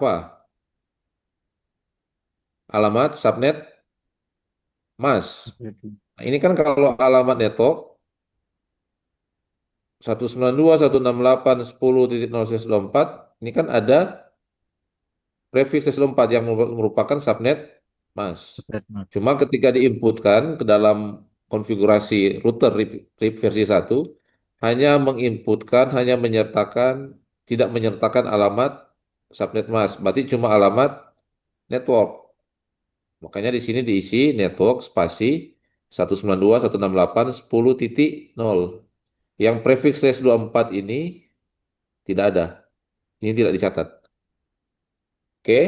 Apa? Alamat subnet Mas. Nah, ini kan kalau alamat network 192.168.10.0/4 ini kan ada prefix 4 yang merupakan subnet Mas. Subnet Mas. Cuma ketika diinputkan ke dalam konfigurasi router RIP versi 1 hanya menginputkan, hanya menyertakan, tidak menyertakan alamat subnet Mas. Berarti cuma alamat network. Makanya di sini diisi network spasi 192.168.10.0. Yang prefix /24 ini tidak ada. Ini tidak dicatat. Oke.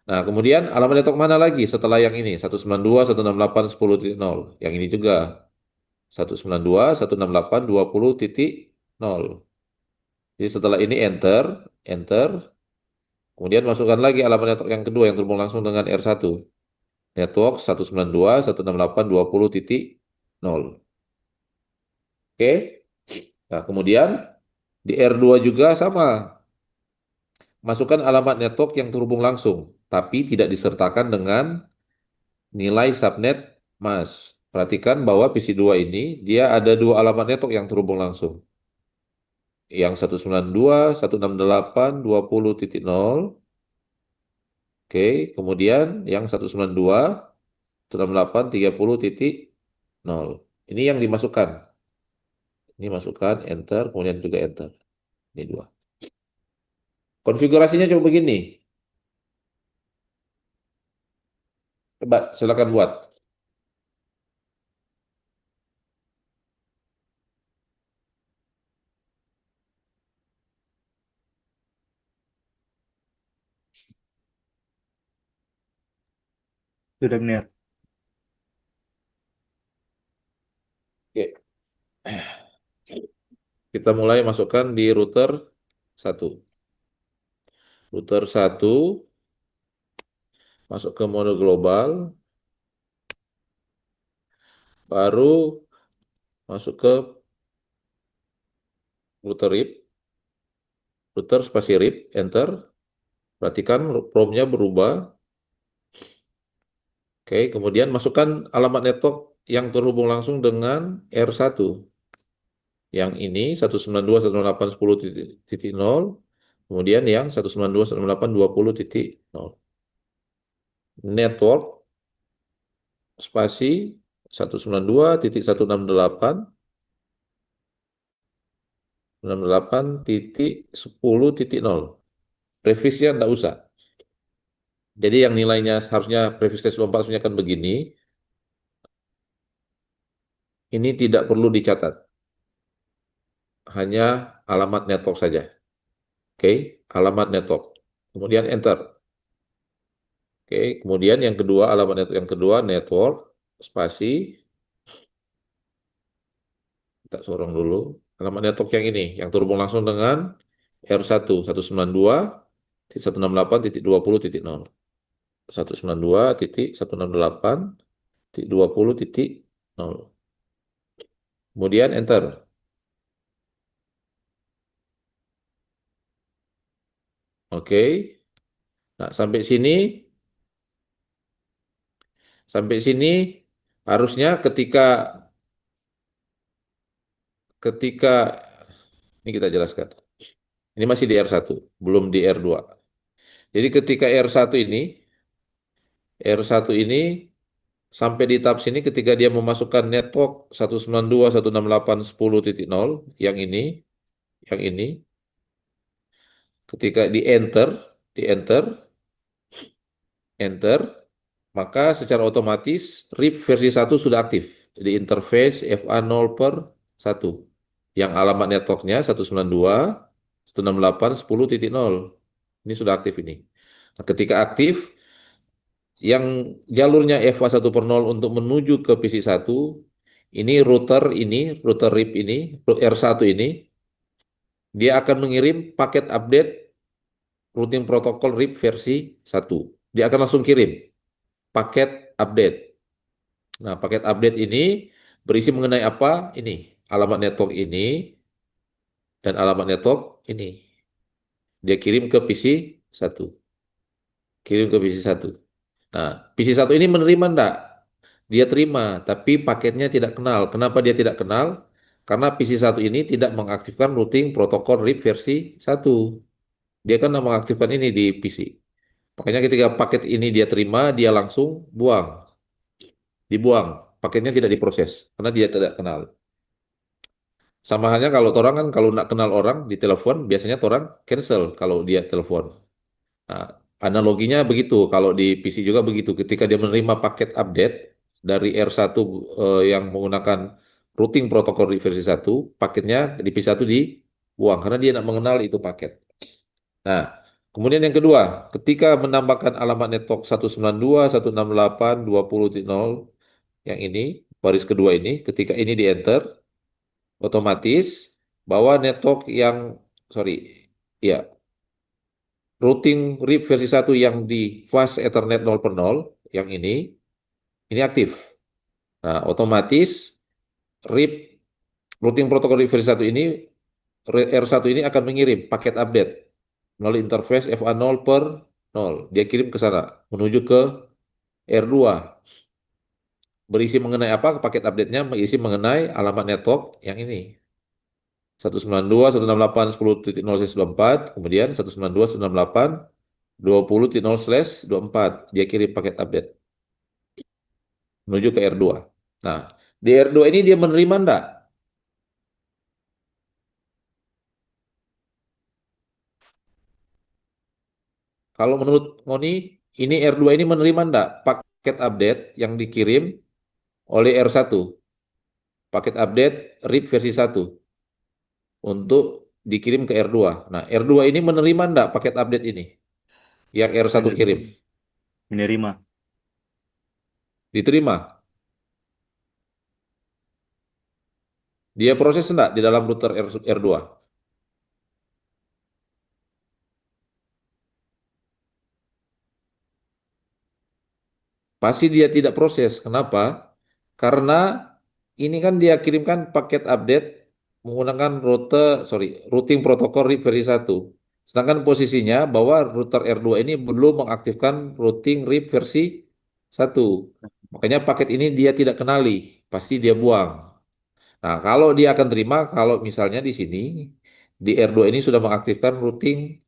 Nah, kemudian alamat network mana lagi setelah yang ini? 192.168.10.0. Yang ini juga 192.168.20.0. Jadi setelah ini enter, enter, kemudian masukkan lagi alamat network yang kedua yang terhubung langsung dengan R1. Network 192.168.20.0. Oke. Nah, kemudian di R2 juga sama. Masukkan alamat network yang terhubung langsung, tapi tidak disertakan dengan nilai subnet Mas. Perhatikan bahwa PC2 ini dia ada dua alamat network yang terhubung langsung. Yang 192.168.20.0, oke, kemudian yang 192.168.30.0. Ini yang dimasukkan. Ini masukkan, enter, kemudian juga enter. Ini dua. Konfigurasinya coba begini. Coba silakan buat. Sudah benar. Oke. Kita mulai masukkan di router satu. Router satu masuk ke mode global, baru masuk ke router RIP, router spasi RIP, enter. Perhatikan promnya berubah. Oke, kemudian masukkan alamat network yang terhubung langsung dengan R1. Yang ini 192.168.10.0, kemudian yang 192.168.20.0. Network spasi 192.168.10.0. Prefixnya tidak usah. Jadi yang nilainya harusnya prefix tes 4 harusnya kan begini. Ini tidak perlu dicatat. Hanya alamat network saja. Oke, alamat network. Kemudian enter. Oke, kemudian yang kedua alamat network yang kedua network spasi kita sorong dulu. Alamat network yang ini yang terhubung langsung dengan R1 192.168.20.0. 192.168.20.0. Kemudian enter. Oke. Nah, sampai sini harusnya ketika ketika ini kita jelaskan. Ini masih di R1, belum di R2. Jadi ketika R1 ini sampai di tahap sini ketika dia memasukkan network 192.168.10.0 yang ini ketika di enter enter, maka secara otomatis RIP versi 1 sudah aktif di interface FA0/1. Yang alamat networknya 192.168.10.0. Ini sudah aktif ini. Nah, ketika aktif, yang jalurnya FA1/0 untuk menuju ke PC1, router RIP ini, R1 ini, dia akan mengirim paket update routing protokol RIP versi 1. Dia akan langsung kirim paket update. Nah, paket update ini berisi mengenai apa? Ini, alamat network ini, dan alamat network ini. Dia kirim ke PC satu. Kirim ke PC satu. Nah, PC satu ini menerima enggak? Dia terima, tapi paketnya tidak kenal. Kenapa dia tidak kenal? Karena PC satu ini tidak mengaktifkan routing protokol RIP versi satu. Dia kan mengaktifkan ini di PC. Makanya ketika paket ini dia terima, dia langsung buang. Dibuang. Paketnya tidak diproses. Karena dia tidak kenal. Sama halnya kalau orang kan kalau nak kenal orang di telepon, biasanya orang cancel kalau dia telepon. Nah, analoginya begitu, kalau di PC juga begitu. Ketika dia menerima paket update dari R1 yang menggunakan routing protokol di versi satu, paketnya di PC satu dibuang karena dia tidak mengenal itu paket. Nah, kemudian yang kedua, ketika menambahkan alamat network 192.168.20.0 yang ini, baris kedua ini, ketika ini di enter, otomatis bahwa network yang, sorry, ya, routing RIP versi satu yang di fast Ethernet 0 per 0 yang ini aktif. Nah, otomatis RIP routing protokol RIP versi satu ini R1 ini akan mengirim paket update melalui interface FA 0 per 0. Dia kirim ke sana menuju ke R2. Berisi mengenai apa? Paket update-nya berisi mengenai alamat network yang ini. 192.168.10.0/24, kemudian 192.168.20.0/24. Dia kirim paket update menuju ke R2. Nah, di R2 ini dia menerima enggak? Kalau menurut Moni, ini R2 ini menerima enggak paket update yang dikirim oleh R1? Paket update RIP versi satu untuk dikirim ke R2. Nah, R2 ini menerima enggak paket update ini yang R1 kirim? Menerima. Diterima. Dia proses enggak di dalam router R2? Pasti dia tidak proses. Kenapa? Karena ini kan dia kirimkan paket update menggunakan routing protokol RIP versi satu. Sedangkan posisinya bahwa router R2 ini belum mengaktifkan routing RIP versi satu. Makanya paket ini dia tidak kenali, pasti dia buang. Nah, kalau dia akan terima kalau misalnya di sini di R2 ini sudah mengaktifkan routing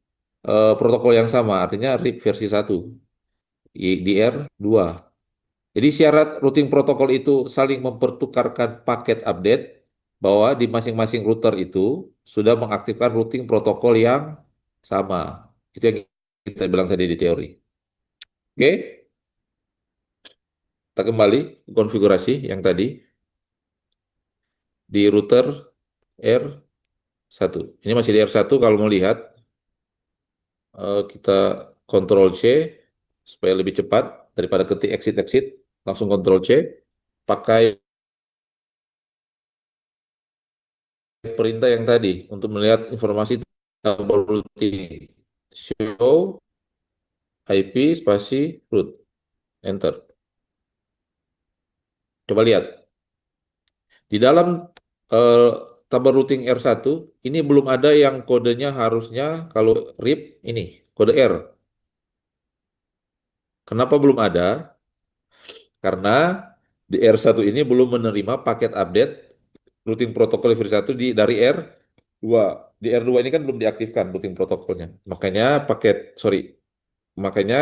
protokol yang sama, artinya RIP versi satu di R2. Jadi syarat routing protokol itu saling mempertukarkan paket update bahwa di masing-masing router itu sudah mengaktifkan routing protokol yang sama. Itu yang kita bilang tadi di teori. Oke, kita kembali ke konfigurasi yang tadi di router R1. Ini masih di R1 kalau mau lihat kita Ctrl C supaya lebih cepat daripada ketik exit langsung Ctrl C pakai perintah yang tadi untuk melihat informasi troubleshooting. Show IP spasi root. Enter. Coba lihat. Di dalam eh, tabel routing R1 ini belum ada yang kodenya harusnya kalau RIP ini kode R. Kenapa belum ada? Karena di R1 ini belum menerima paket update routing protokol versi 1 dari R2. Di R2 ini kan belum diaktifkan routing protokolnya. Makanya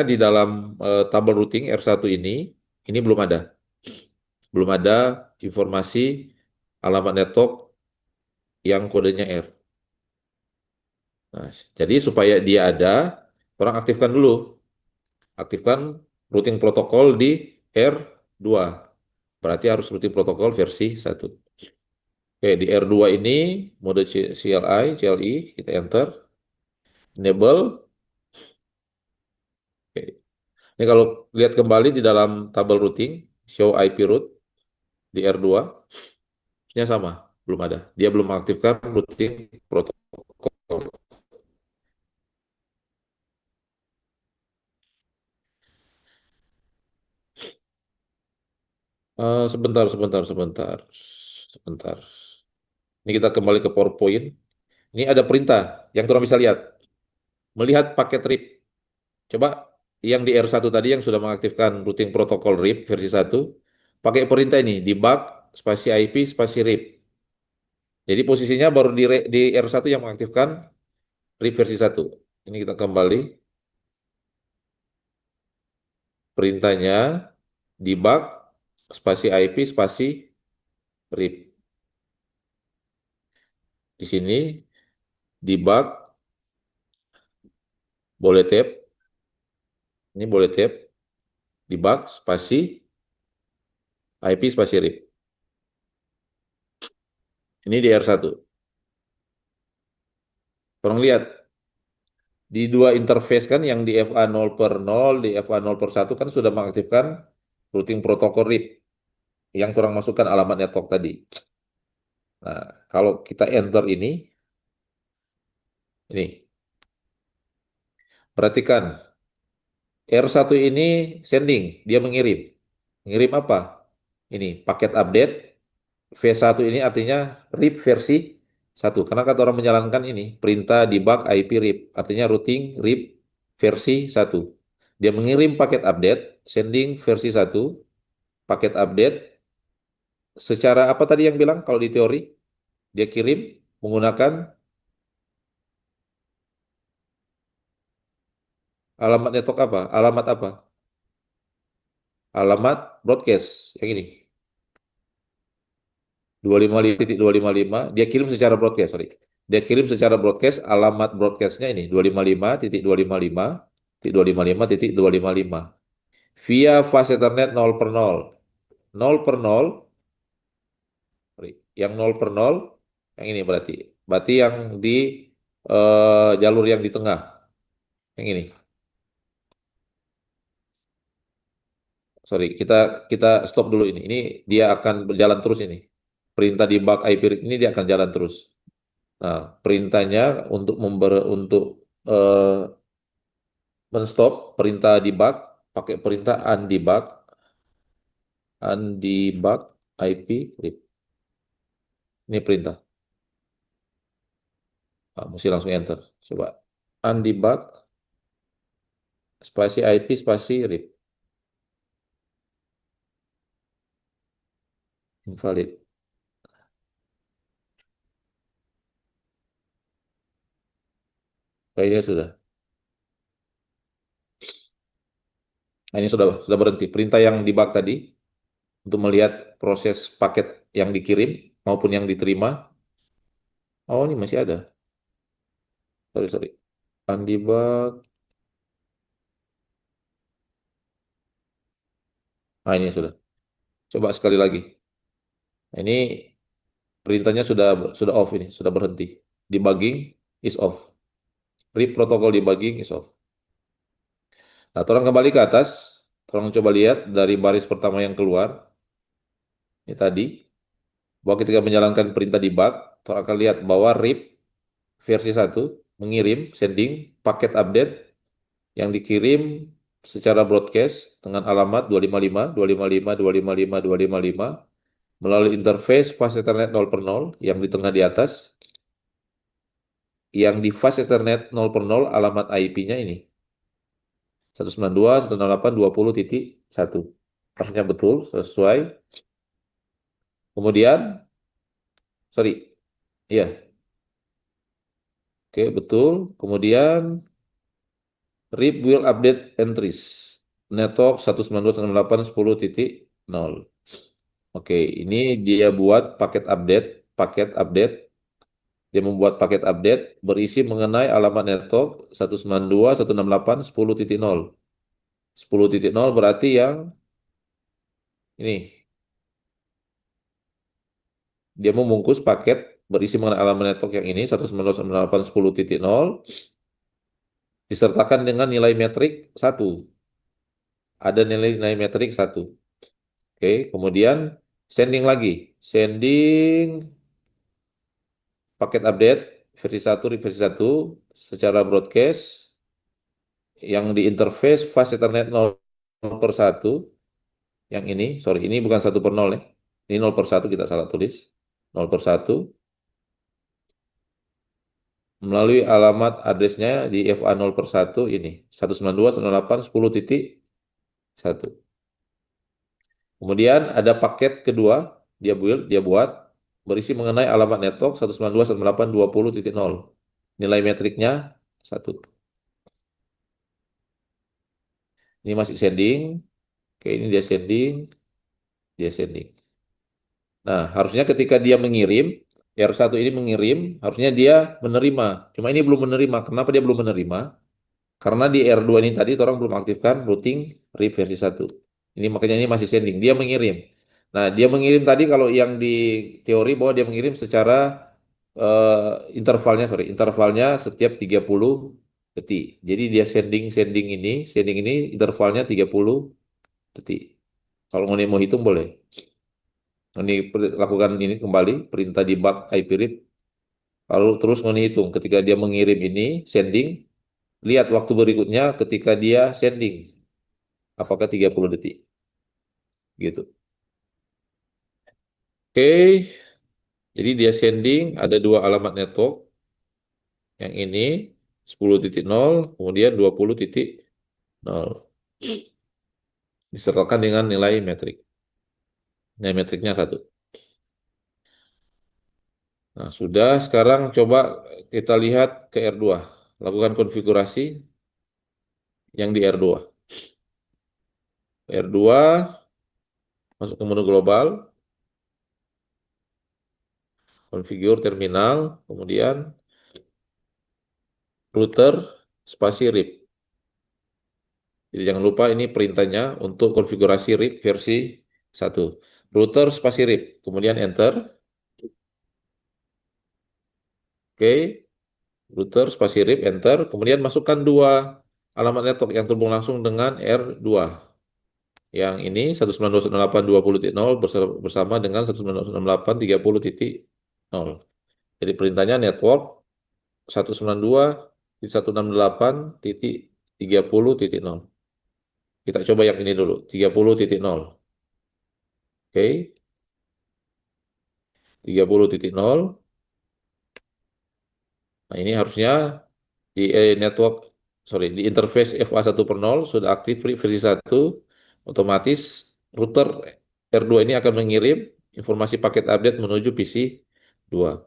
di dalam tabel routing R1 ini belum ada informasi alamat network yang kodenya R. Nah, jadi supaya dia ada, orang aktifkan dulu, aktifkan routing protokol di R2. Berarti harus routing protokol versi 1. Oke, di R2 ini mode CLI, kita enter, enable. Oke. Ini kalau lihat kembali di dalam tabel routing, show IP route di R2, nya sama, belum ada. Dia belum mengaktifkan routing protokol. Sebentar. Ini kita kembali ke PowerPoint. Ini ada perintah yang kita bisa lihat. melihat paket RIP. Coba yang di R1 tadi yang sudah mengaktifkan routing protokol RIP versi 1, pakai perintah ini, debug spasi IP spasi RIP. Jadi posisinya baru di R1 yang mengaktifkan RIP versi 1. Ini kita kembali, perintahnya debug spasi IP spasi RIP. Di sini debug boleh tab, ini boleh tab, debug spasi IP spasi RIP. Ini di R1. Tolong lihat, di dua interface kan yang di FA 0/0, di FA 0/1 kan sudah mengaktifkan routing protokol RIP yang kurang masukkan alamat network tadi. Nah, kalau kita enter ini, perhatikan, R1 ini sending, dia mengirim. Mengirim apa? Ini, paket update, V1 ini artinya RIP versi 1. Karena kata orang menjalankan ini, perintah debug IP RIP, artinya routing RIP versi 1. Dia mengirim paket update, sending versi 1, paket update, secara apa tadi yang bilang kalau di teori? Dia kirim menggunakan alamat network apa? Alamat apa? Alamat broadcast, yang ini. 255.255, dia kirim secara broadcast, sorry. Dia kirim secara broadcast, alamat broadcastnya ini, 255.255.255.255. Via fast Ethernet 0/0. 0/0, sorry, yang 0/0, yang ini berarti. Berarti yang di jalur yang di tengah, yang ini. Sorry, kita kita stop dulu ini. Ini dia akan berjalan terus ini. Perintah debug IP ini dia akan jalan terus. Nah, perintahnya untuk eh, menstop perintah debug pakai perintah undebug IP read. Ini perintah. Ah, mesti langsung enter. Coba undebug spasi IP spasi read. Invalid. Kayaknya sudah. Nah, ini sudah berhenti. Perintah yang debug tadi untuk melihat proses paket yang dikirim maupun yang diterima. Oh, ini masih ada. Sorry, sorry. Undebug. Nah, ini sudah. Coba sekali lagi. Nah, ini perintahnya sudah off ini, sudah berhenti. Debugging is off. Read protocol debugging is off. Nah, tolong kembali ke atas. Tolong coba lihat dari baris pertama yang keluar. Ini tadi. Bahwa ketika menjalankan perintah debug, tolong akan lihat bahwa RIP versi 1 mengirim, sending, paket update yang dikirim secara broadcast dengan alamat 255.255.255.255 melalui interface fast Ethernet 0/0 yang di tengah di atas, yang di fast Ethernet 0/0 alamat IP-nya ini 192.168.20.1. Harusnya betul, sesuai. Kemudian, sorry, iya, oke, betul. Kemudian, RIP will update entries. Network 192.168.10.0. Oke, ini dia buat paket update. Dia membuat paket update berisi mengenai alamat network 192.168.10.0. 10.0 berarti yang ini. Dia membungkus paket berisi mengenai alamat network yang ini 192.168.10.0 disertakan dengan nilai metrik 1. Ada nilai metrik 1. Oke, kemudian sending lagi. Sending paket update versi 1 secara broadcast yang di interface fast Ethernet 0/1 yang ini, sorry, ini bukan 1/0 ya. Ini 0/1 kita salah tulis. 0/1. melalui alamat addressnya di FA0 per 1 ini 192.168.10.1. Kemudian ada paket kedua dia buat berisi mengenai alamat network 192.168.20.0. Nilai metriknya 1. Ini masih sending. Oke, ini dia sending. Nah, harusnya ketika dia mengirim, R1 ini mengirim, harusnya dia menerima. Cuma ini belum menerima. Kenapa dia belum menerima? Karena di R2 ini tadi orang belum aktifkan routing RIP versi 1. Ini makanya ini masih sending. Dia mengirim. Nah, dia mengirim tadi kalau yang di teori bahwa dia mengirim secara intervalnya setiap 30 detik. Jadi dia sending ini intervalnya 30 detik. Kalau mau hitung boleh. Ini lakukan ini kembali perintah debug IP read. Lalu terus hitung ketika dia mengirim ini sending, lihat waktu berikutnya ketika dia sending apakah 30 detik gitu. Oke, jadi dia sending ada dua alamat network. Yang ini 10.0 kemudian 20.0 disertakan dengan nilai metrik. Nilai metriknya 1. Nah, sudah sekarang coba kita lihat ke R2. Lakukan konfigurasi yang di R2. R2 masuk ke menu global, configure terminal, kemudian router spasi RIP. Jadi jangan lupa ini perintahnya untuk konfigurasi RIP versi 1. Router spasi RIP, kemudian enter. Oke, router spasi RIP enter, kemudian masukkan dua alamat network yang terhubung langsung dengan R2. Yang ini 192.168.20.0 bersama dengan 192.168.30.0. Jadi perintahnya network 192.168.30.0. Kita coba yang ini dulu, 30.0. Oke, 30.0. Nah, ini harusnya di di interface FA1 per 0 sudah aktif versi 1, otomatis router R2 ini akan mengirim informasi paket update menuju PC 2.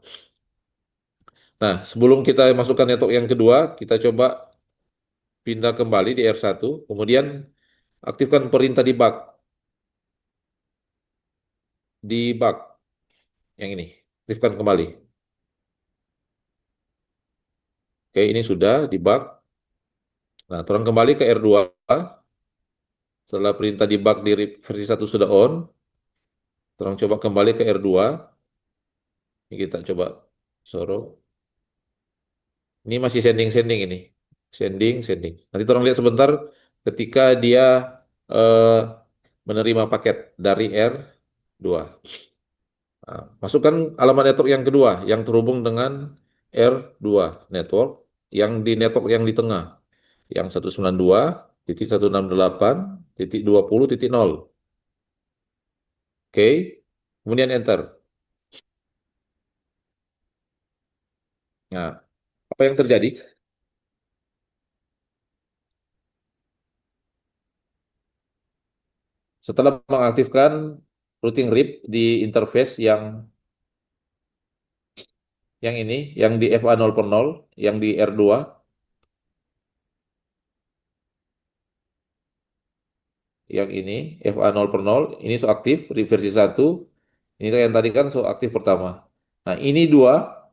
Nah, sebelum kita masukkan network yang kedua, kita coba pindah kembali di R1, kemudian aktifkan perintah debug yang ini, aktifkan kembali. Oke, ini sudah debug. Nah, turun kembali ke R2. Setelah perintah debug di versi 1 sudah on, turun coba kembali ke R2. Ini kita coba suruh. Ini masih sending ini. Sending. Nanti turun lihat sebentar ketika dia eh, menerima paket dari R2. Nah, masukkan alamat network yang kedua yang terhubung dengan R2 network yang di network yang di tengah yang 192.168.20.0. Oke. Kemudian enter. Nah, apa yang terjadi? Setelah mengaktifkan routing RIP di interface yang ini, yang di FA0 per 0, yang di R2, yang ini FA0 per 0, ini so aktif RIP versi 1. Ini yang tadi kan so aktif pertama. Nah, ini dua,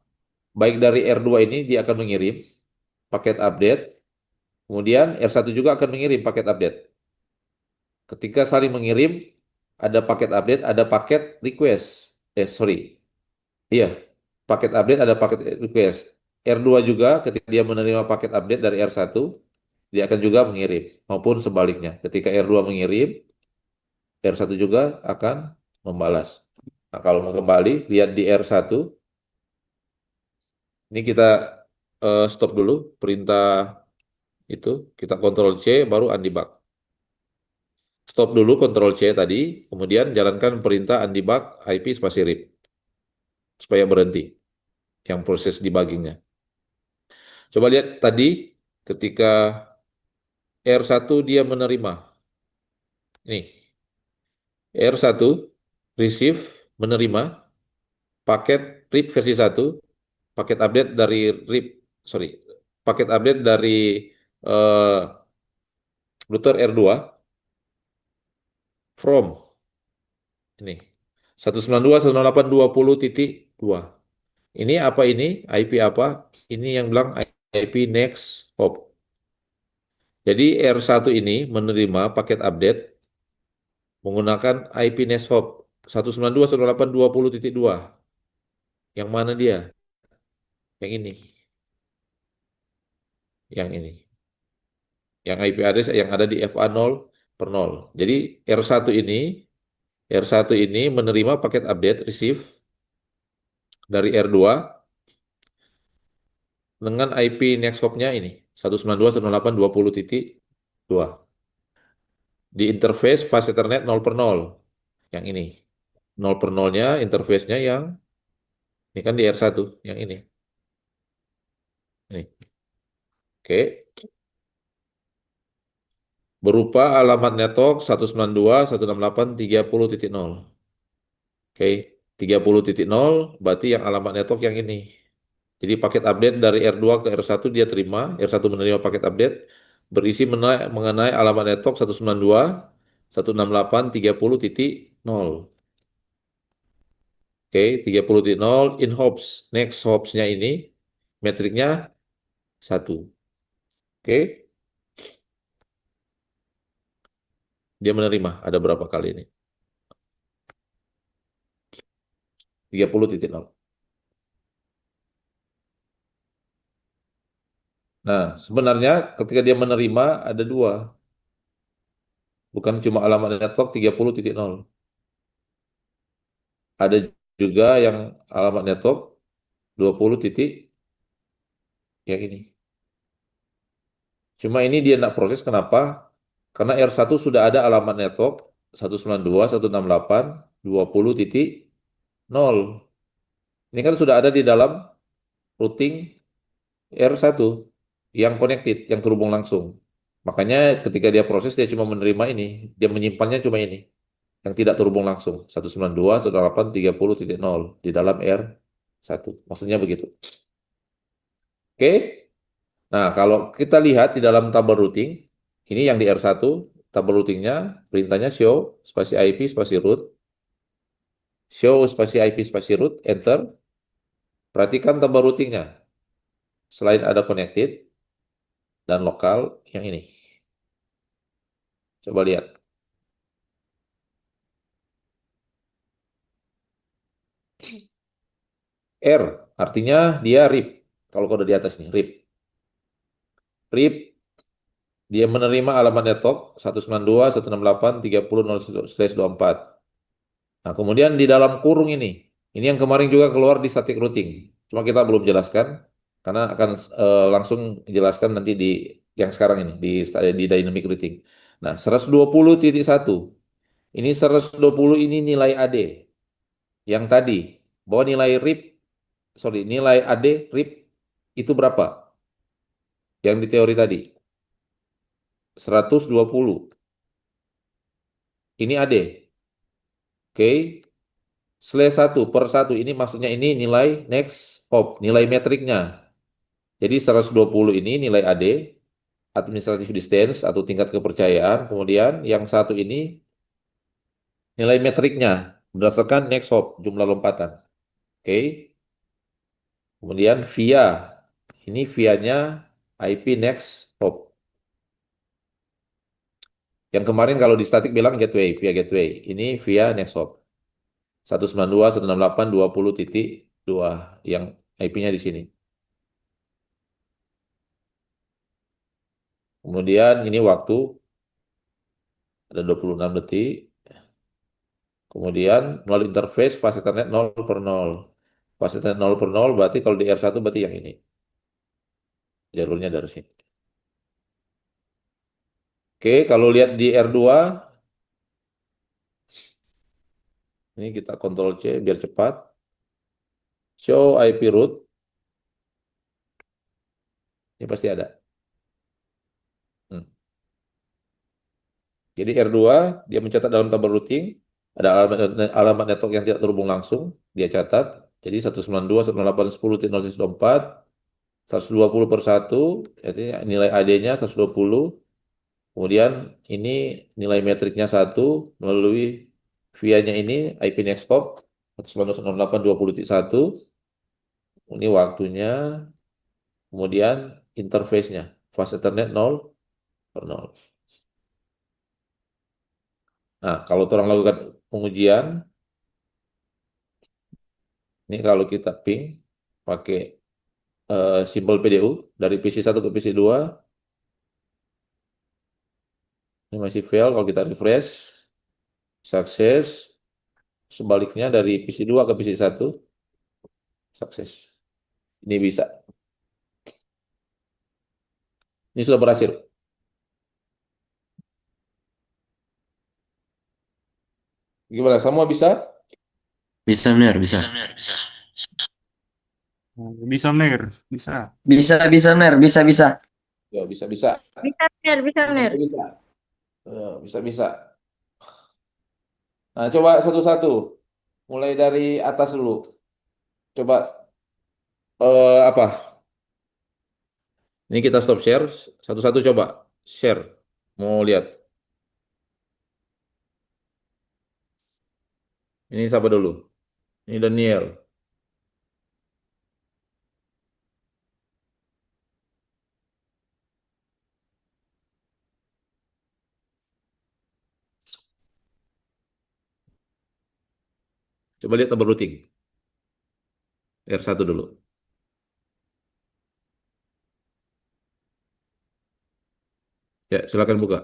baik dari R2 ini dia akan mengirim paket update, kemudian R1 juga akan mengirim paket update. Ketika saling mengirim, ada paket update, ada paket request. Sorry. Iya, paket update ada paket request. R2 juga ketika dia menerima paket update dari R1, dia akan juga mengirim. Maupun sebaliknya, ketika R2 mengirim, R1 juga akan membalas. Nah, kalau mau kembali, lihat di R1, ini kita stop dulu perintah itu, kita Ctrl C, baru undebug. Stop dulu Ctrl C tadi, kemudian jalankan perintah undebug IP spasi RIP supaya berhenti yang proses debuggingnya. Coba lihat tadi ketika R1 dia menerima. Nih, R1 receive menerima paket RIP versi 1, paket update dari RIP, sorry, paket update dari eh, router R2 from ini 192.168.20.2. Ini apa ini? IP apa? Ini yang bilang IP next hop. Jadi R1 ini menerima paket update menggunakan IP next hop 192.168.20.2. Yang mana dia? Yang ini. Yang ini. Yang IP address yang ada di FA0/0. Jadi R1 ini R1 ini menerima paket update receive dari R2 dengan IP next hop-nya ini 192.168.20.2. Di interface fast Ethernet 0/0 yang ini. 0/0-nya interface-nya yang ini kan di R1 yang ini. Nih. Oke. Berupa alamat network 192.168.30.0. Oke. 30.0 berarti yang alamat network yang ini. Jadi paket update dari R2 ke R1 dia terima, R1 menerima paket update berisi mengenai alamat network 192.168.30.0. Oke, 30.0 in hops. Next hops-nya ini metriknya 1. Oke, dia menerima ada berapa kali ini? 30.0. Nah, sebenarnya ketika dia menerima ada dua, bukan cuma alamat network 30.0. Ada juga yang alamat network 20 titik yang ini. Cuma ini dia nak proses kenapa? Karena R1 sudah ada alamat network 192.168.20.0. Ini kan sudah ada di dalam routing R1 yang connected, yang terhubung langsung. Makanya ketika dia proses dia cuma menerima ini, dia menyimpannya cuma ini, yang tidak terhubung langsung 192.168.30.0 di dalam R1. Maksudnya begitu. Oke. Nah, kalau kita lihat di dalam tabel routing, ini yang di R1, tabel routingnya, perintahnya show, spasi IP, spasi root, show, spasi IP, spasi root, enter. Perhatikan tabel routingnya. Selain ada connected dan lokal, yang ini. Coba lihat. R, artinya dia RIP. Kalau kode di atas nih, RIP. RIP, dia menerima alamat network 192.168.30.0/24. Nah, kemudian di dalam kurung ini yang kemarin juga keluar di static routing. Cuma kita belum jelaskan, karena akan langsung jelaskan nanti di yang sekarang ini, di dynamic routing. Nah, 120.1. Ini 120 ini nilai AD. Yang tadi, bahwa nilai RIP, sorry, nilai AD RIP itu berapa? Yang di teori tadi, 120. Ini AD. Oke, slash 1/1. Ini maksudnya ini nilai next hop, nilai metriknya. Jadi 120 ini nilai AD, administrative distance atau tingkat kepercayaan. Kemudian yang satu ini nilai metriknya berdasarkan next hop, jumlah lompatan. Oke. Kemudian via, ini vianya IP next hop. Yang kemarin kalau di statik bilang gateway, via gateway. Ini via next hop. 192.168.20.2 yang IP-nya di sini. Kemudian ini waktu ada 26 detik. Kemudian melalui interface fase Ethernet 0/0. Fase Ethernet 0/0 berarti kalau di R1 berarti yang ini. Jalurnya dari sini. Oke, kalau lihat di R2, ini kita Ctrl C biar cepat. Show IP route. Ini pasti ada. Hmm. Jadi R2 dia mencatat dalam tabel routing, ada alamat network yang tidak terhubung langsung, dia catat. Jadi 192.168.10.0.4, 120 per 1, jadi nilai AD-nya 120. Kemudian ini nilai metriknya 1 melalui via-nya ini IP next hop 192.168.20.1. Ini waktunya, kemudian interface-nya, fast Ethernet 0 per 0. Nah, kalau orang lakukan pengujian, ini kalau kita ping pakai simbol PDU dari PC1 ke PC2, ini masih fail. Kalau kita refresh, sukses. Sebaliknya dari PC2 ke PC1, sukses. Ini bisa. Ini sudah berhasil. Gimana? Semua bisa? Bisa benar, bisa. Bisa, Mir. Bisa. Bisa, Mer. Bisa. Ya, bisa-bisa. Bisa, Semuanya Mir. bisa. Bisa-bisa. Nah, coba satu-satu. Mulai dari atas dulu. Coba apa? Ini kita stop share. Satu-satu coba share. Mau lihat. Ini siapa dulu? Ini Daniel. Coba lihat tabel routing. R1 dulu. Ya, silakan buka.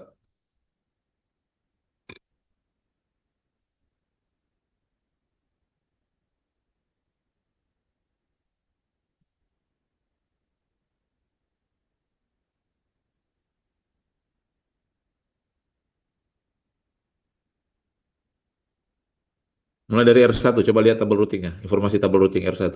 Mulai dari R1, coba lihat tabel routingnya. Informasi tabel routing R1.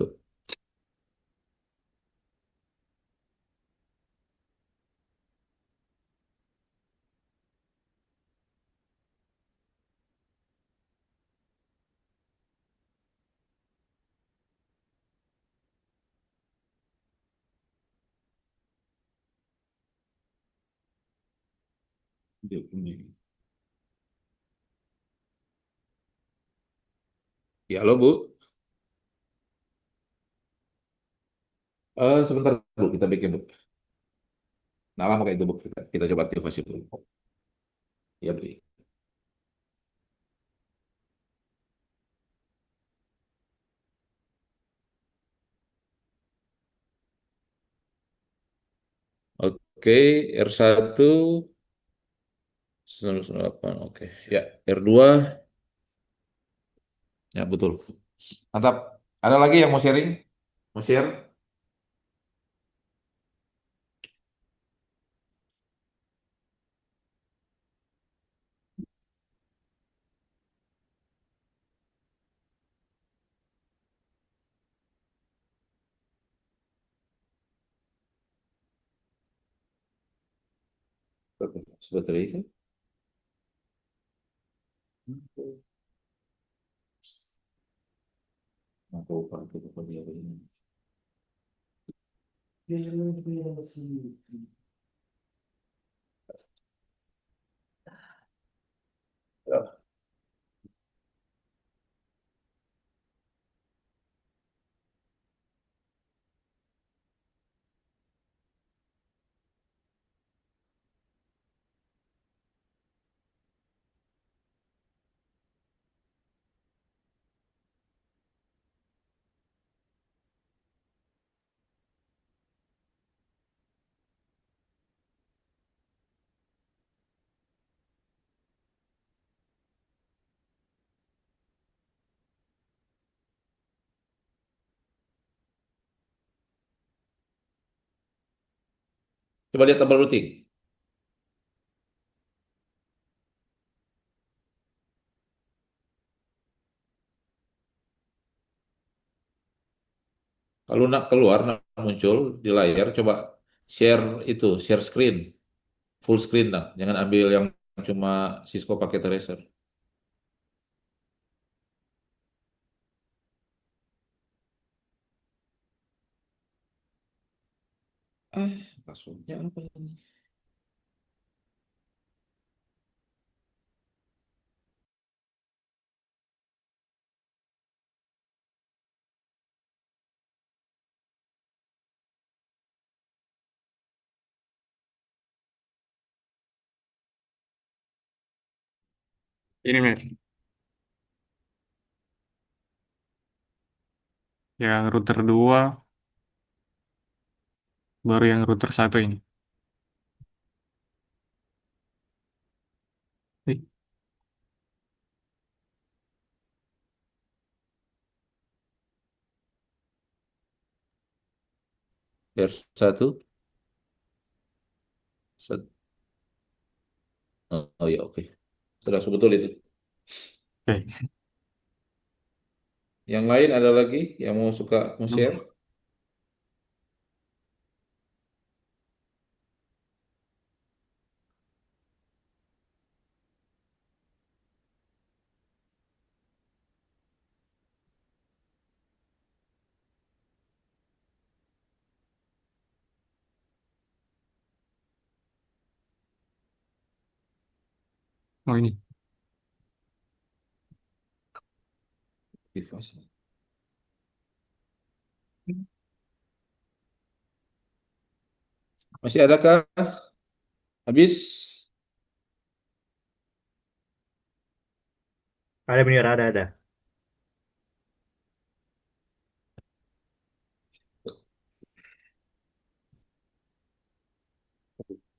Ya, halo Bu. Sebentar Bu, kita bikin Bu. Nah, lama kayak itu Bu. Kita coba aktifasi dulu. Ya, Bu. Oke, R1 198. Oke. Ya, R2. Ya, betul. Mantap. Ada lagi yang mau sharing? Mau share? Sebentar itu. Atau apa dia ini. Ya, coba lihat tabel routing. Kalau nak keluar, nak muncul di layar, coba share itu, share screen, full screen lah. Jangan ambil yang cuma Cisco pakai tracer. Passwordnya apa ini? Ini Mer, yang router 2 baru yang router 1 ini. Eh, Share satu. Oh, oh ya, oke. Sudah sebetul itu. Oke. Yang lain ada lagi yang mau share? Oh ini. Aktivasi. Masih adakah? Habis? Ada bener, ada.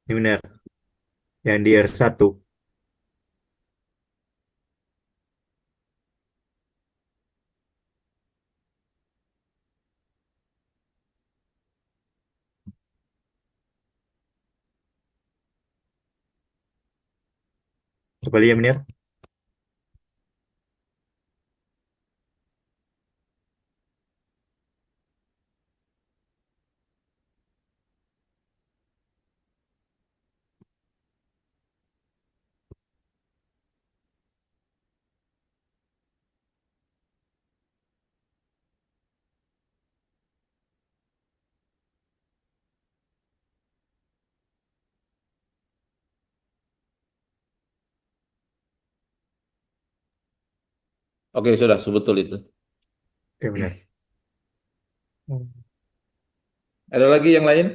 Ini bener. Yang di R1. Coba lihat bener. Oke, sudah sebetul itu. Oke, bener. Ada lagi yang lain?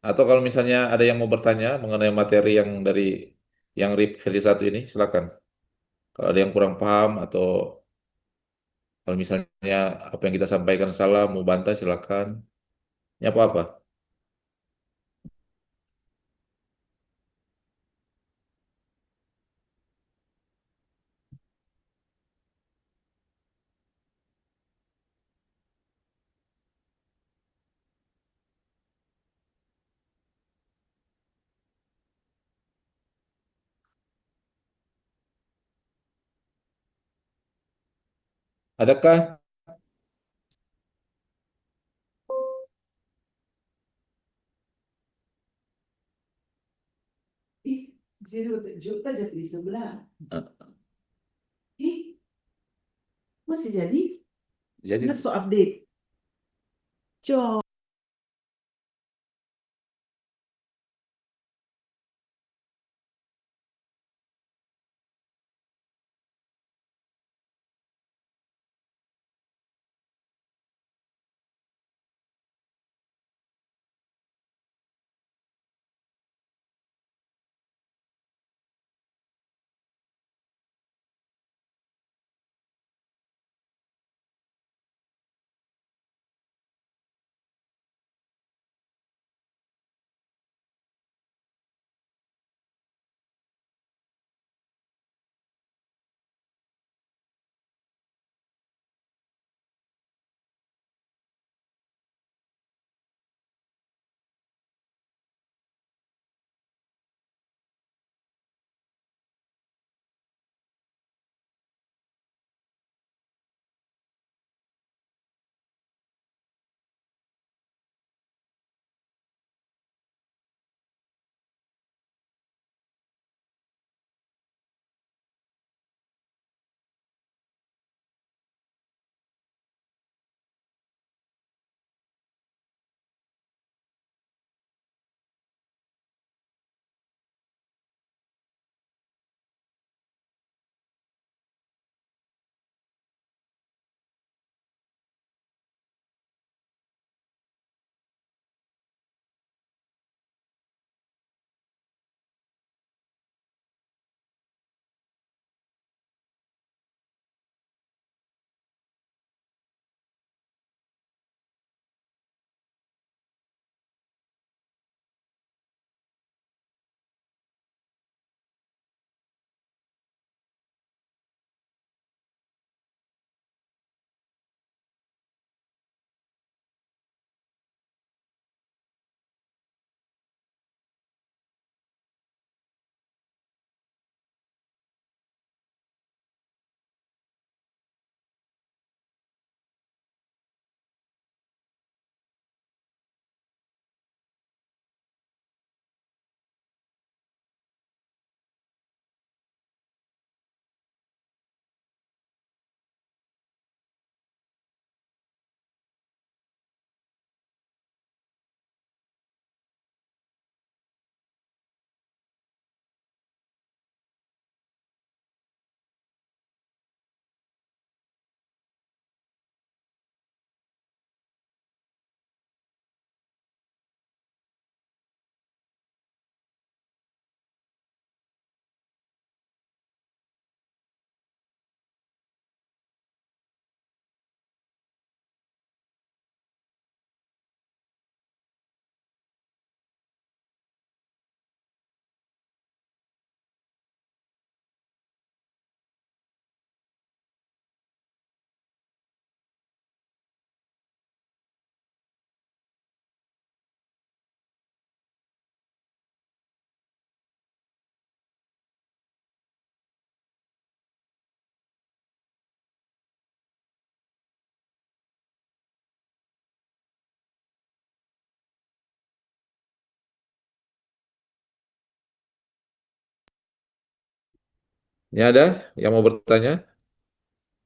Atau kalau misalnya ada yang mau bertanya mengenai materi yang dari yang RIP versi satu ini, silakan. Kalau ada yang kurang paham atau kalau misalnya apa yang kita sampaikan salah, mau bantah, silakan. Ini apa-apa. Adakah? Ih, zero juta jadi di sebelah. Eh, Ih, masih jadi? Jadi Nggak so update. Coba. Ini ada yang mau bertanya?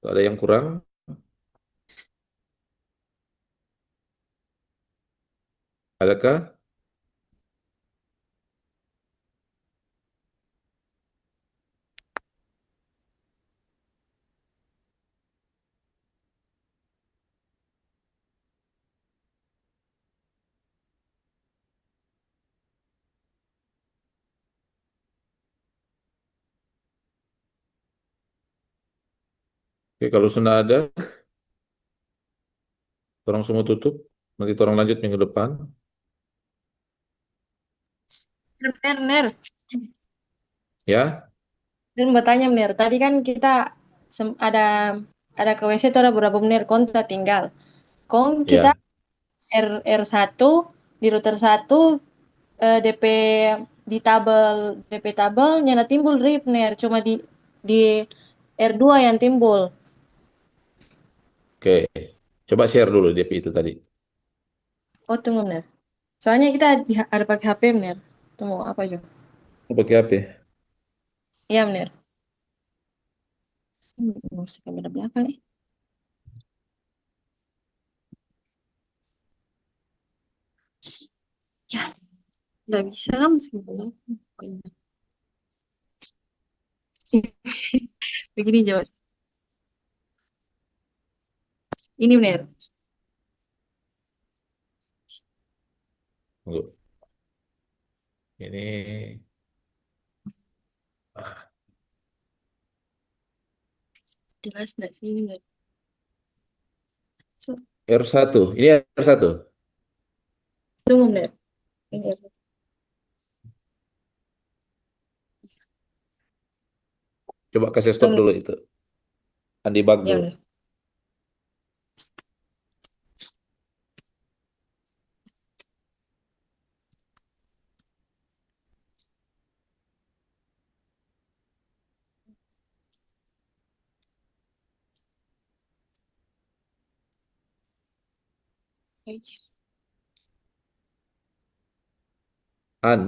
Atau ada yang kurang? Adakah? Oke, kalau sudah ada, orang semua tutup. Nanti orang lanjut minggu depan. Bener, Ya, dan bertanya bener. Tadi kan kita ada ke WC itu ada berapa bener konta tinggal. Kong kita ya. R1 di router satu DP di DP tabel nyana timbul rip ner cuma di R2 yang timbul. Oke. Coba share dulu DP itu tadi. Oh tunggu bener. Soalnya kita ada pakai HP bener. Tunggu apa juga? Oh, pakai HP. Iya bener. Masih kamera belakang nih. Ya, udah bisa kan masih belakang. Begini jawab. Ini bener. Tunggu. Ini Jelas nggak sih ini bener. So, R1. Ini R1. tunggu bener. Ini Coba kasih stop tunggu. dulu itu. Undebug Ya dulu. bener.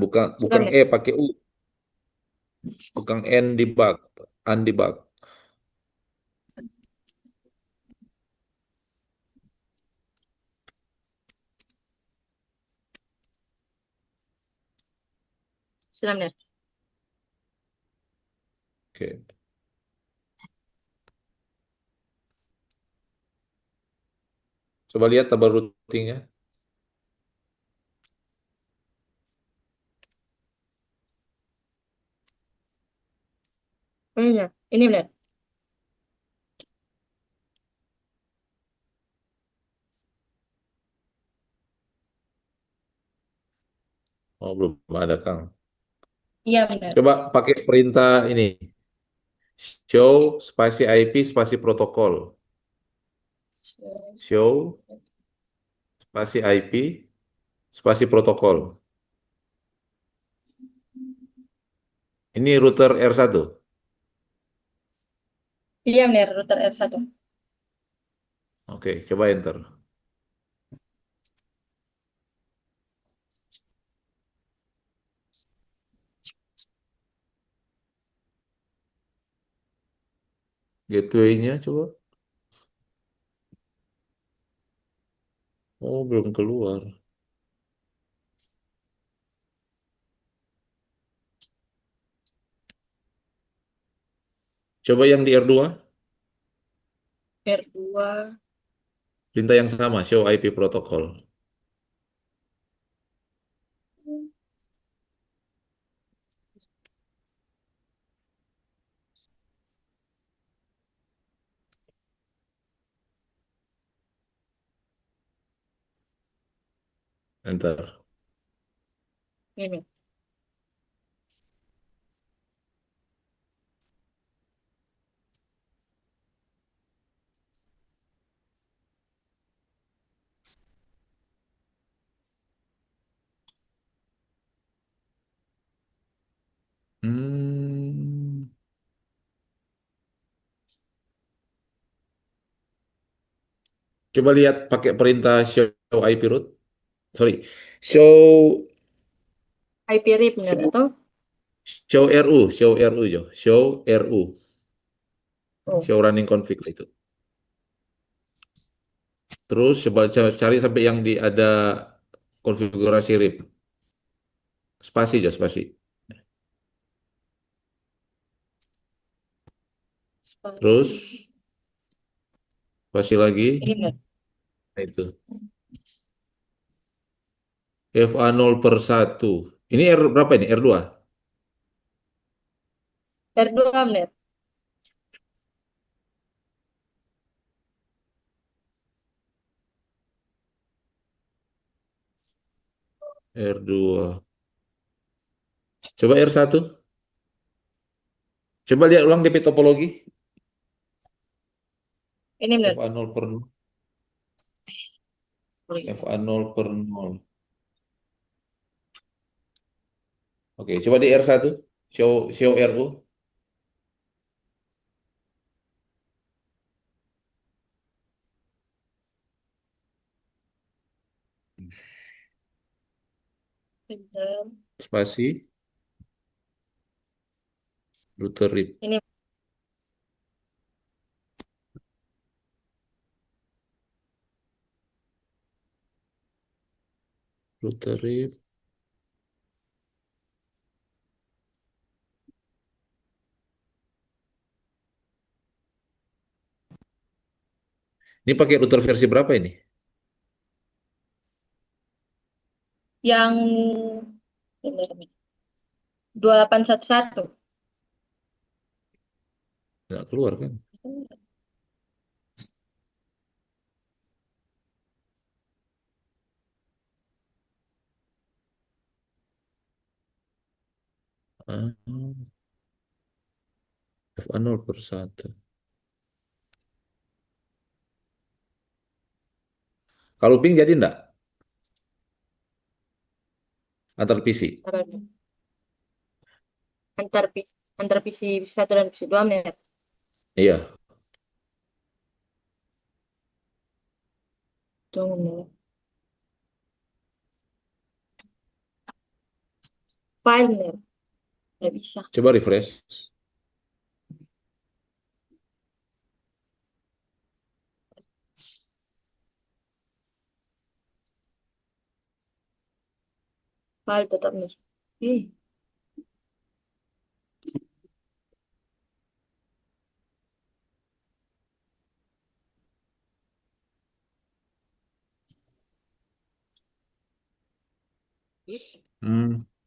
Bukan Sudah bukan bener. E pakai U, bukan N debug. Undebug. Sudah bener. Oke. Coba lihat tabel routingnya. Ini bener. Ini bener. Oh, belum ada, Kang. Iya bener. Coba pakai perintah ini. Show spasi IP spasi protokol. Show spasi IP spasi protokol. Ini router R1. Iya bener. Router R1. Oke, coba enter. Gateway-nya coba. Oh, belum keluar. Coba yang di R2, R2. perintah yang sama, show IP protokol. Enter. Ini bener. Hmm. Coba lihat pakai perintah show IP root. Sorry, show IP rip bener show atau? show RU Jo, show RU, Oh, show running config lah itu. Terus coba cari sampai yang di ada konfigurasi RIP. Spasi Jo, spasi. Terus spasi. spasi lagi. Ini benar. Nah, itu. FA0/1. Ini R berapa ini? R2? R2 benar. R2. Coba R1. Coba lihat ulang DP topologi. Ini benar. FA0/0. FA0/0. Oke, coba di R1. Show RU. Bentar. Spasi. Router RIP. Ini Router RIP. Ini pakai router versi berapa ini? yang bentar, bentar. 2811. Nggak keluar kan? Ah, FA0/1. Kalau ping jadi enggak? Antar PC? Sabar dulu. Antar PC 1 dan PC 2 benar. Iya. Tunggu benar. File benar. Nggak bisa. Coba refresh. File tetap benar. Hmm.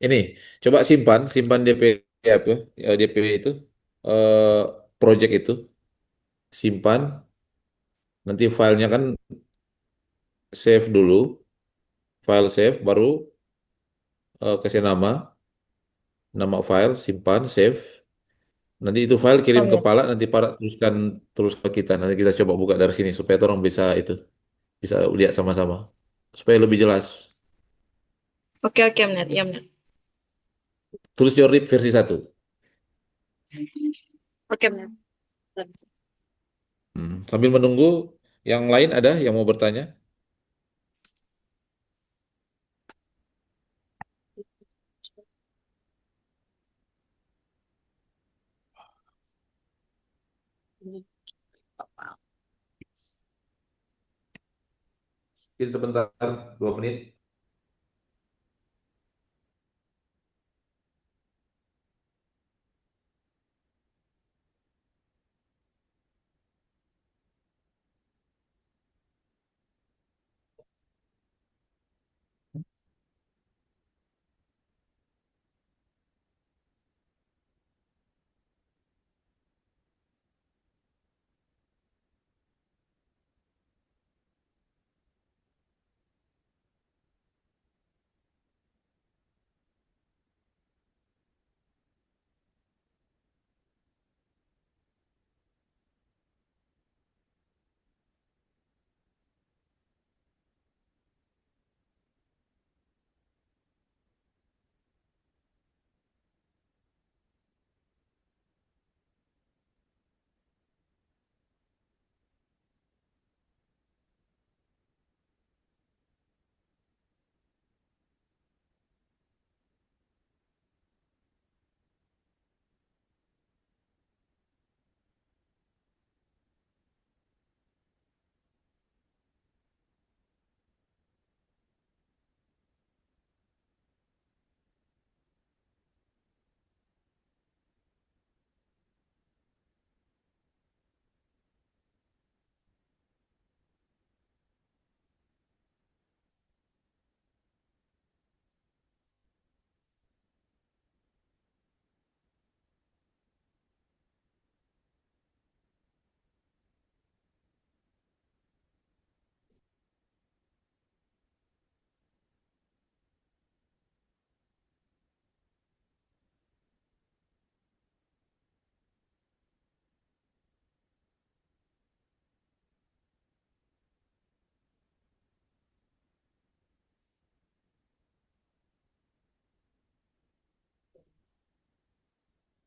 Ini coba simpan DP apa? DP itu eh project itu simpan. Nanti filenya kan save dulu, file save, baru kasih nama file, simpan, save. Nanti itu file Oh, kirim ke benar. Pala, nanti Pala terus ke kita. Nanti kita coba buka dari sini supaya orang bisa lihat sama-sama supaya lebih jelas. Oke, oke, benar. Iya, benar. Tulis Jorip versi 1. Oke, benar. Sambil menunggu, yang lain ada yang mau bertanya? Kita sebentar, 2 menit.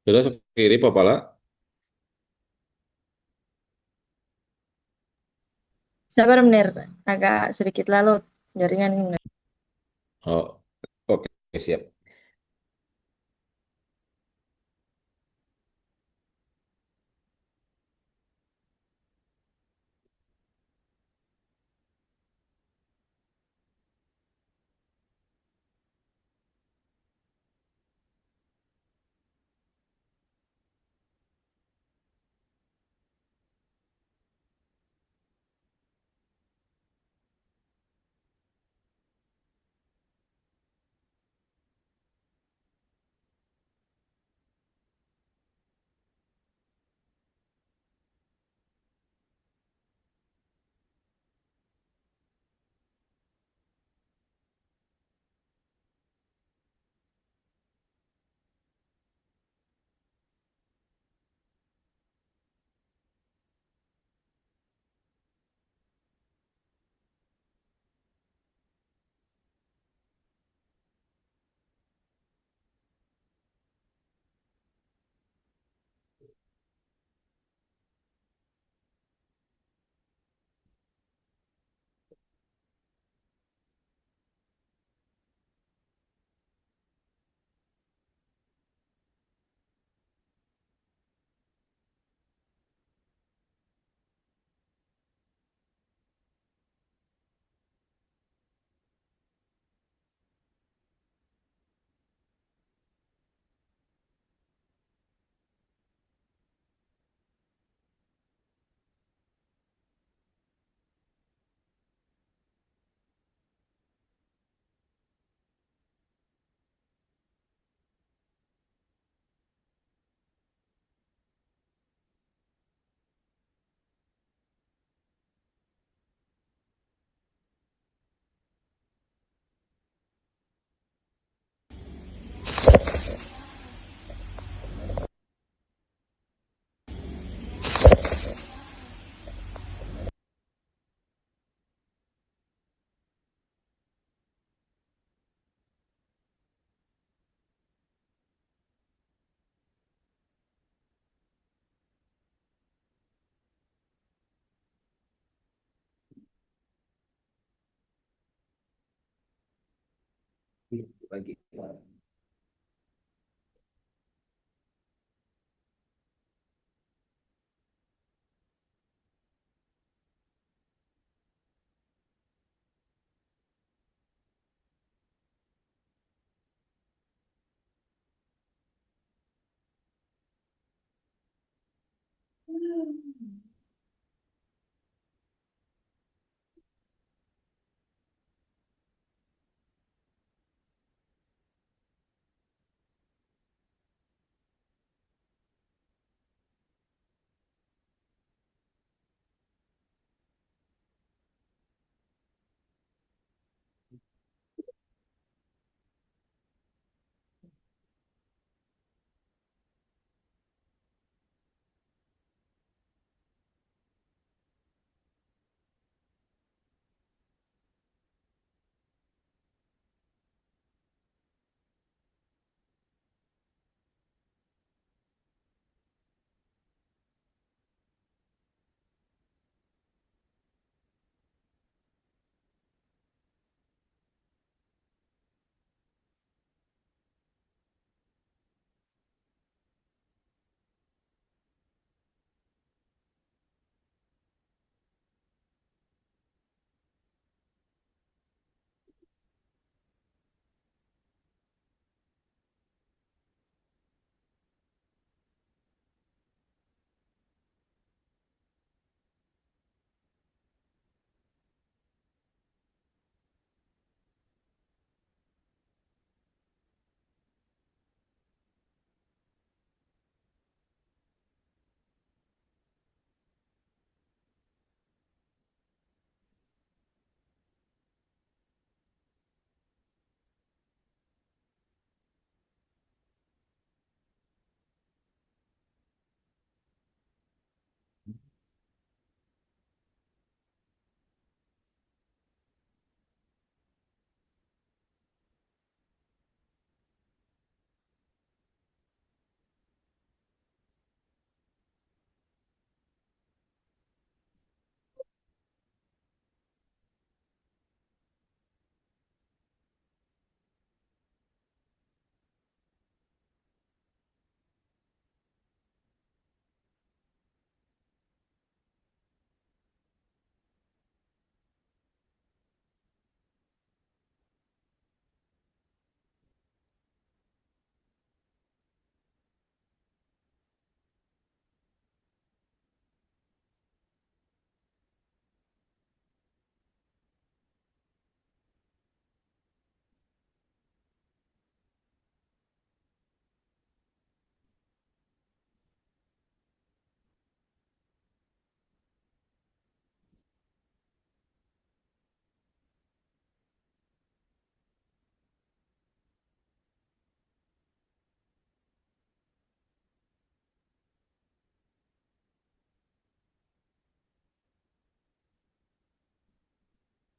Sudah ke kiri Papala. Sabar bener, agak sedikit lalu jaringan ini. Oh, oke, siap. Lagi.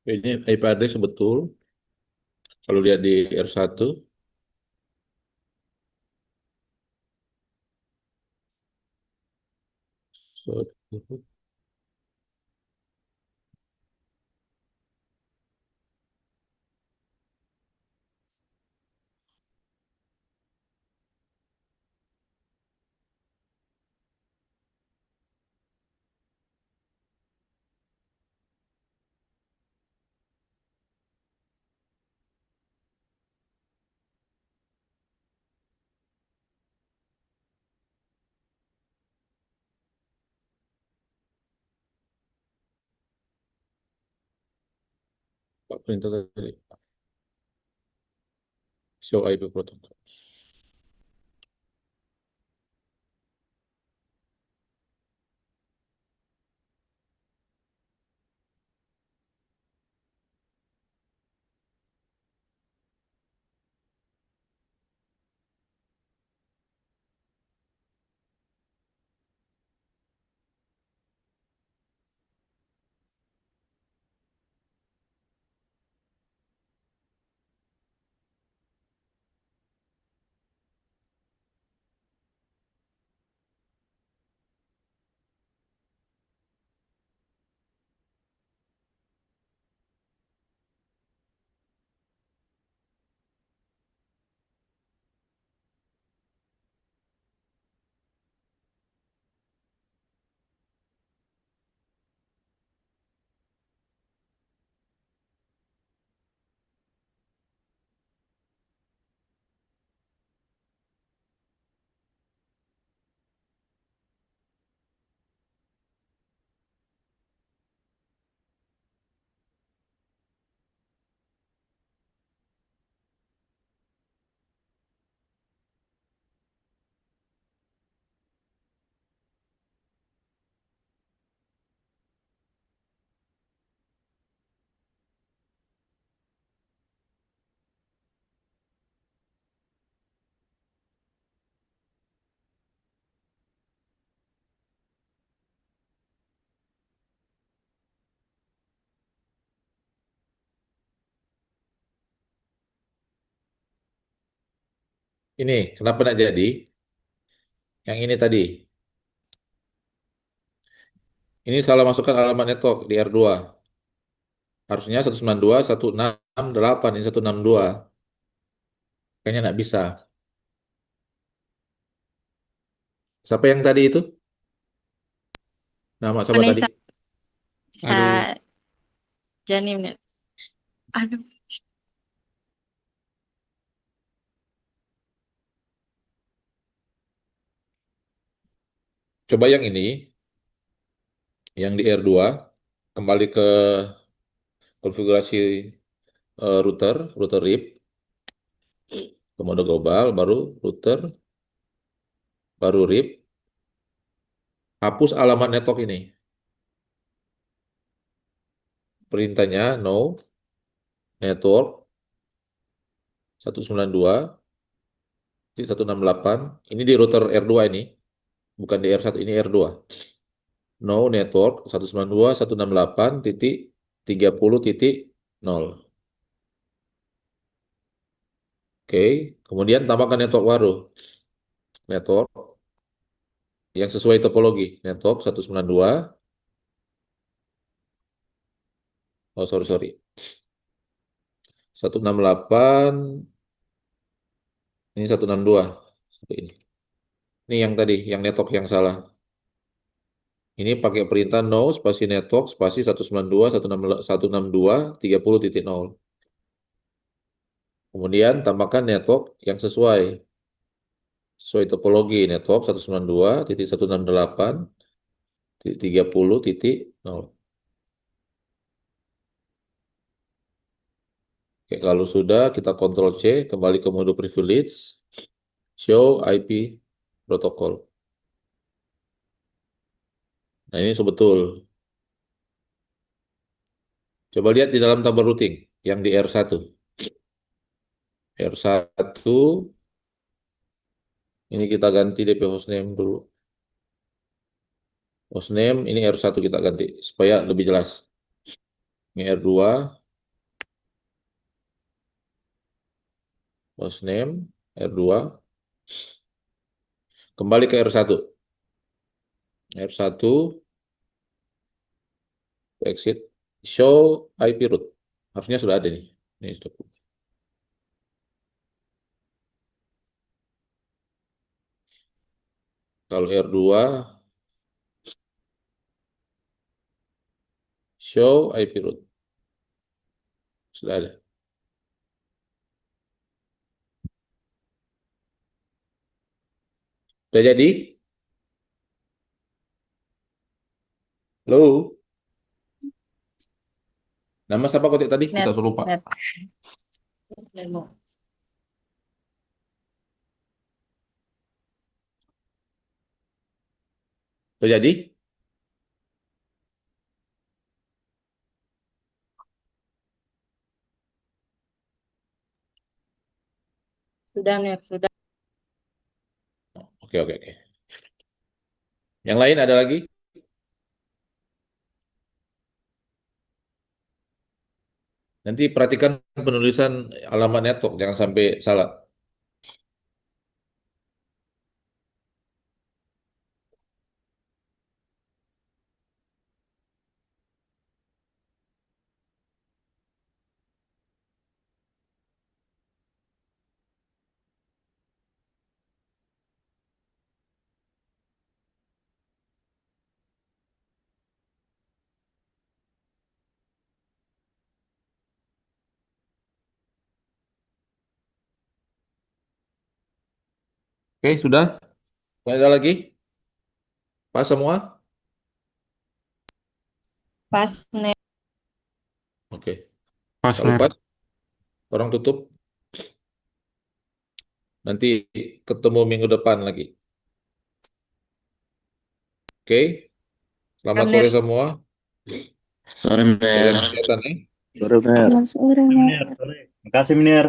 Ini IP address betul. Kalau lihat di R1, so, Pak perintah tadi, show IP protocol. Ini kenapa tidak jadi? Yang ini tadi. Ini salah masukkan alamat network di R2. Harusnya 192.168, ini 162. Kayaknya nggak bisa. Siapa yang tadi itu? Nama siapa tadi? Vanessa bisa Aduh, Janim nih. Aduh, Coba yang ini, yang di R2, kembali ke konfigurasi router RIP, ke mode global, baru router, baru RIP, hapus alamat network ini. Perintahnya no network 192.168. Ini di router R2 ini, bukan di R1, ini R2. No network 192.168.30.0. Oke, kemudian tambahkan network baru. Network yang sesuai topologi. Network 192. Oh, sorry. 168. Ini 162. Seperti ini. Ini yang tadi, yang network yang salah. Ini pakai perintah no spasi network spasi 192.168.30.0. Kemudian tambahkan network yang sesuai topologi network 192.168.30.0. Oke, kalau sudah kita Ctrl C, kembali ke mode privilege, show IP protokol. Nah, ini sebetul. Coba lihat di dalam tabel routing yang di R1. R1, ini kita ganti DP hostname dulu. Hostname, ini R1 kita ganti supaya lebih jelas. Ini R2, hostname, R2. Kembali ke R1. R1, exit, show IP root. Harusnya sudah ada nih. Ini sudah. Kalau R2, show IP root. Sudah ada. Sudah jadi? Halo? Nama siapa kotik tadi? Kita Net, lupa. net. Demo. Sudah jadi? Sudah, Net, sudah. Oke, oke, oke. Yang lain ada lagi? Nanti perhatikan penulisan alamat network, jangan sampai salah. Oke, sudah? Ada lagi? Pas semua? Pas, Net. Oke. Pas, Kalau Ner. pas, orang tutup. Nanti ketemu minggu depan lagi. Oke. Selamat Kamner. sore semua. Sore, Jaga Miner. kesehatan ya. Sore, Mer. Miner, sore. Makasih, Miner.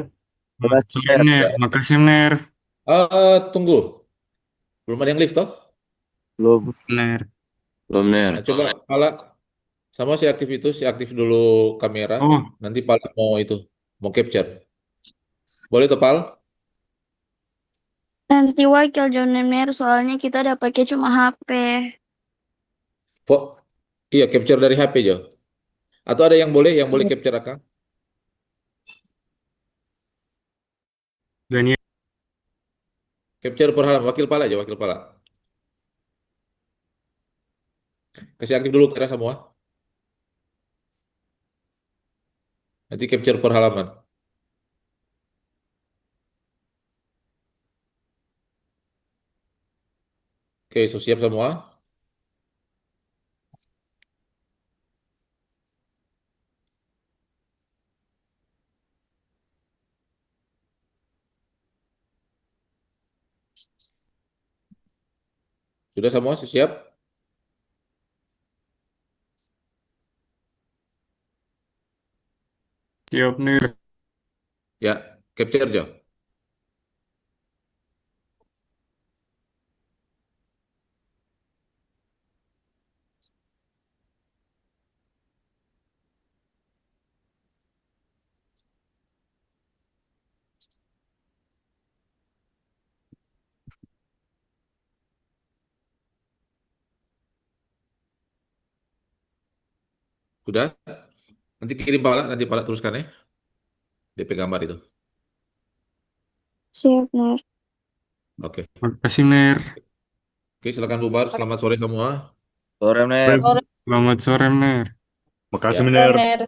Selamat sore, Mer. Ner. Makasih, Ner. Tunggu. Belum ada yang lift toh? Belum. Ner. Belum, Ner. Nah, coba Pala sama si aktif itu, si aktif dulu kamera. Oh, Nanti Pala mau capture. Boleh tuh Pal? Nanti wakil Jonemer soalnya kita ada pakai cuma HP. Iya, capture dari HP Jo. Atau ada yang boleh capture Akang? Daniel. Capture per halaman, wakil Pala aja, wakil Pala. Kasih aktif dulu kira semua. Nanti capture per halaman. Oke, so siap semua? Sudah semua siap? Siap, Ner. Ya, capture Jo. Sudah? Nanti kirim Pala, nanti Pala teruskan ya. DP gambar itu. Siap, Ner. Oke. Makasih, Ner. Oke, silakan bubar. Selamat sore semua. Sore, Mer. Sore, Selamat sore, Ner. Makasih, Ya. Miner. Ner.